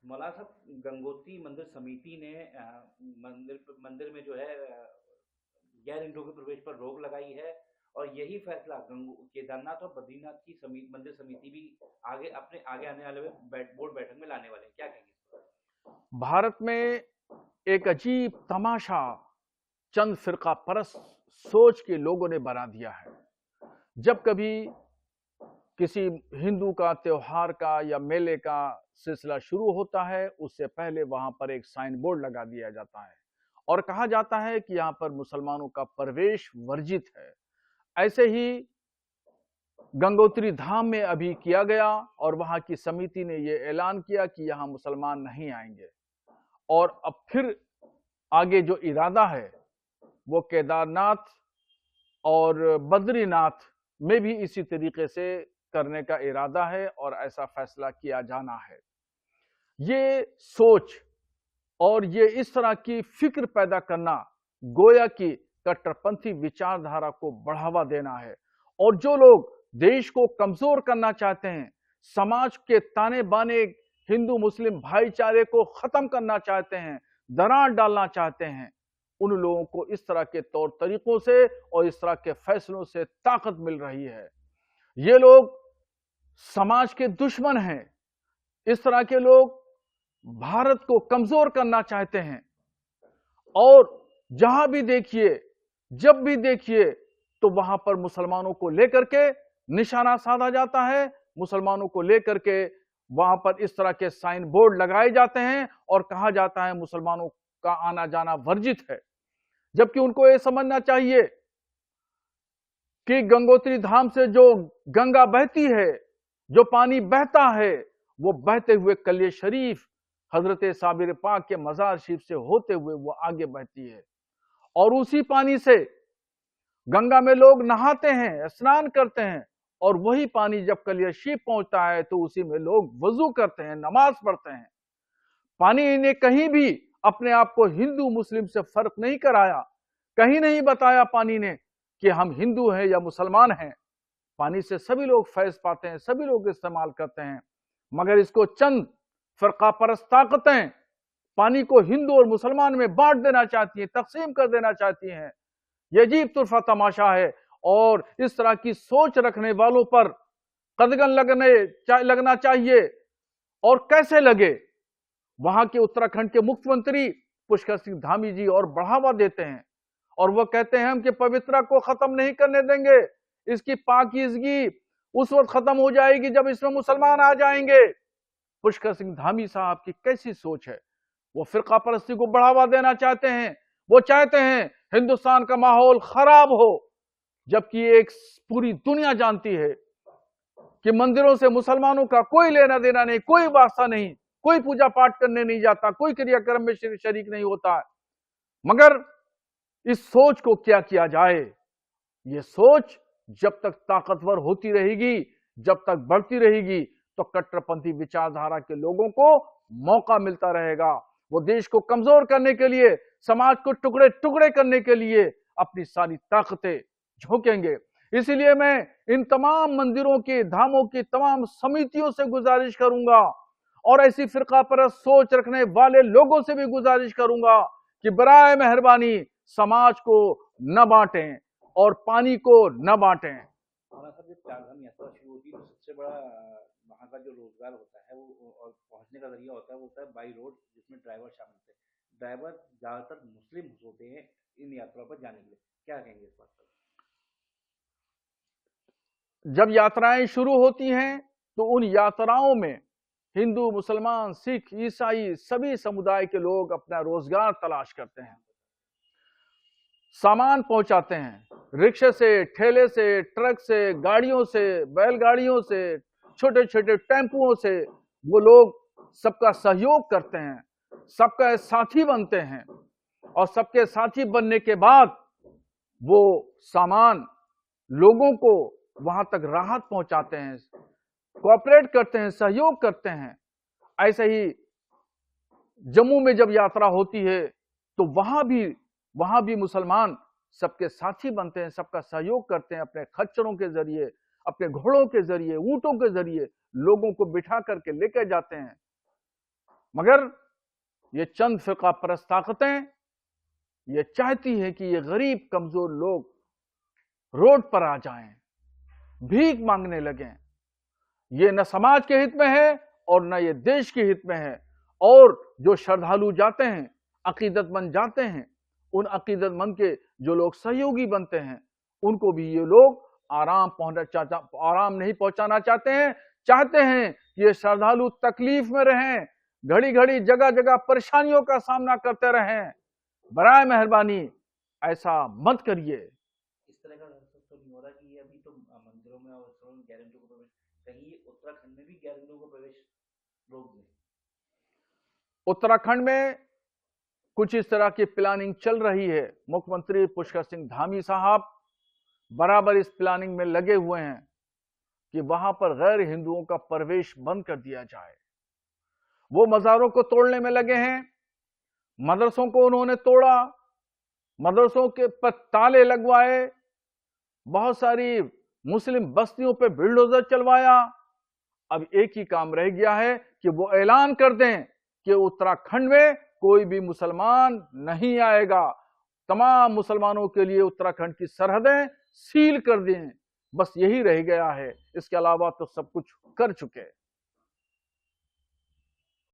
मौलाना साहब, गंगोत्री मंदिर समिति ने मंदिर में जो है गैर हिंदुओं के प्रवेश पर रोक लगाई है, और यही फैसला केदारनाथ और बद्रीनाथ की मंदिर समिति भी आगे आने वाले बोर्ड बैठक में लाने वाले हैं। क्या कहेंगे इस पर? भारत में एक अजीब तमाशा चंद फिरका परस्त सोच के लोगों ने बना दिया है। जब कभी किसी हिंदू का त्योहार का या मेले का सिलसिला शुरू होता है, उससे पहले वहां पर एक साइन बोर्ड लगा दिया जाता है और कहा जाता है कि यहां पर मुसलमानों का प्रवेश वर्जित है। ऐसे ही गंगोत्री धाम में अभी किया गया और वहां की समिति ने यह ऐलान किया कि यहां मुसलमान नहीं आएंगे। और अब फिर आगे जो इरादा है वो केदारनाथ और बद्रीनाथ में भी इसी तरीके से करने का इरादा है और ऐसा फैसला किया जाना है। ये सोच और ये इस तरह की फिक्र पैदा करना गोया की कट्टरपंथी विचारधारा को बढ़ावा देना है। और जो लोग देश को कमजोर करना चाहते हैं, समाज के ताने बाने हिंदू मुस्लिम भाईचारे को खत्म करना चाहते हैं, दरार डालना चाहते हैं, उन लोगों को इस तरह के तौर तरीकों से और इस तरह के फैसलों से ताकत मिल रही है। ये लोग समाज के दुश्मन हैं। इस तरह के लोग भारत को कमजोर करना चाहते हैं और जहां भी देखिए, जब भी देखिए, तो वहां पर मुसलमानों को लेकर के निशाना साधा जाता है, मुसलमानों को लेकर के वहां पर इस तरह के साइन बोर्ड लगाए जाते हैं और कहा जाता है मुसलमानों का आना जाना वर्जित है। जबकि उनको यह समझना चाहिए कि गंगोत्री धाम से जो गंगा बहती है, जो पानी बहता है, वो बहते हुए कलिय शरीफ हजरत साबिर पाक के मजार शरीफ से होते हुए वो आगे बहती है। और उसी पानी से गंगा में लोग नहाते हैं, स्नान करते हैं, और वही पानी जब कलिय शरीफ पहुंचता है तो उसी में लोग वजू करते हैं, नमाज पढ़ते हैं। पानी ने कहीं भी अपने आप को हिंदू मुस्लिम से फर्क नहीं कराया, कहीं नहीं बताया पानी ने कि हम हिंदू हैं या मुसलमान हैं। पानी से सभी लोग फैज पाते हैं, सभी लोग इस्तेमाल करते हैं। मगर इसको चंद फरका परस्त ताकतें पानी को हिंदू और मुसलमान में बांट देना चाहती हैं, तकसीम कर देना चाहती हैं। यह अजीब तुरफा तमाशा है और इस तरह की सोच रखने वालों पर कदगन लगना चाहिए। और कैसे लगे? वहां के उत्तराखंड के मुख्यमंत्री पुष्कर सिंह धामी जी और बढ़ावा देते हैं और वह कहते हैं हम कि पवित्रता को खत्म नहीं करने देंगे, इसकी पाकीज़गी उस वक्त खत्म हो जाएगी जब इसमें मुसलमान आ जाएंगे। पुष्कर सिंह धामी साहब की कैसी सोच है? वो फिरका परस्ती को बढ़ावा देना चाहते हैं। वो चाहते हैं हिंदुस्तान का माहौल खराब हो, जबकि एक पूरी दुनिया जानती है कि मंदिरों से मुसलमानों का कोई लेना देना नहीं, कोई वास्ता नहीं, कोई पूजा पाठ करने नहीं जाता, कोई क्रियाक्रम में शरीक नहीं होता। मगर इस सोच को क्या किया जाए? ये सोच जब तक ताकतवर होती रहेगी, जब तक बढ़ती रहेगी, तो कट्टरपंथी विचारधारा के लोगों को मौका मिलता रहेगा। वो देश को कमजोर करने के लिए, समाज को टुकड़े टुकड़े करने के लिए अपनी सारी ताकतें झोंकेंगे। इसीलिए मैं इन तमाम मंदिरों के, धामों की तमाम समितियों से गुजारिश करूंगा और ऐसी फिरका परस्त सोच रखने वाले लोगों से भी गुजारिश करूंगा कि बराए मेहरबानी समाज को न बांटें और पानी को न बांटें। हमारा सर, जब चारधाम यात्रा शुरू होती है तो सबसे बड़ा वहाँ का जो रोजगार होता है वो और पहुँचने का जरिया होता है वो होता है बाई रोड, जिसमें ड्राइवर शामिल थे। ड्राइवर ज्यादातर मुस्लिम होते हैं इन यात्राओं पर जाने के लिए। क्या कहेंगे इस बात पर? जब यात्राएं शुरू होती हैं तो उन यात्राओं में हिंदू, मुसलमान, सिख, ईसाई सभी समुदाय के लोग अपना रोजगार तलाश करते हैं, सामान पहुंचाते हैं, रिक्शे से, ठेले से, ट्रक से, गाड़ियों से, बैलगाड़ियों से, छोटे छोटे टेम्पुओं से वो लोग सबका सहयोग करते हैं, सबका साथी बनते हैं और सबके साथी बनने के बाद वो सामान लोगों को वहां तक राहत पहुंचाते हैं, कोऑपरेट करते हैं, सहयोग करते हैं। ऐसे ही जम्मू में जब यात्रा होती है तो वहां भी मुसलमान सबके साथी बनते हैं, सबका सहयोग करते हैं, अपने खच्चरों के जरिए, अपने घोड़ों के जरिए, ऊंटों के जरिए लोगों को बिठा करके लेकर जाते हैं। मगर ये चंद फिरका परस्त ताकतें ये चाहती है कि ये गरीब कमजोर लोग रोड पर आ जाएं, भीख मांगने लगें। ये न समाज के हित में है और न ये देश के हित में है। और जो श्रद्धालु जाते हैं, अकीदतमंद जाते हैं, उन अकीदतमंद के जो लोग सहयोगी बनते हैं, उनको भी ये लोग आराम नहीं पहुंचाना चाहते हैं कि ये श्रद्धालु तकलीफ में रहें, घड़ी घड़ी जगह जगह परेशानियों का सामना करते रहें। बराए मेहरबानी ऐसा मत करिए। इस तरह का तो नहीं हो रहा कि ये अभी तो मंदिरों में और गैर हिंदुओं को प्रवेश, कहीं उत्तराखंड में भी गैर हिंदुओं को प्रवेश रोक दें? उत्तराखंड में कुछ इस तरह की प्लानिंग चल रही है। मुख्यमंत्री पुष्कर सिंह धामी साहब बराबर इस प्लानिंग में लगे हुए हैं कि वहां पर गैर हिंदुओं का प्रवेश बंद कर दिया जाए। वो मज़ारों को तोड़ने में लगे हैं, मदरसों को उन्होंने तोड़ा, मदरसों के पर ताले लगवाए, बहुत सारी मुस्लिम बस्तियों पे बुलडोजर चलवाया। अब एक ही काम रह गया है कि वो ऐलान कर दें कि उत्तराखंड में कोई भी मुसलमान नहीं आएगा, तमाम मुसलमानों के लिए उत्तराखंड की सरहदें सील कर दें। बस यही रह गया है, इसके अलावा तो सब कुछ कर चुके।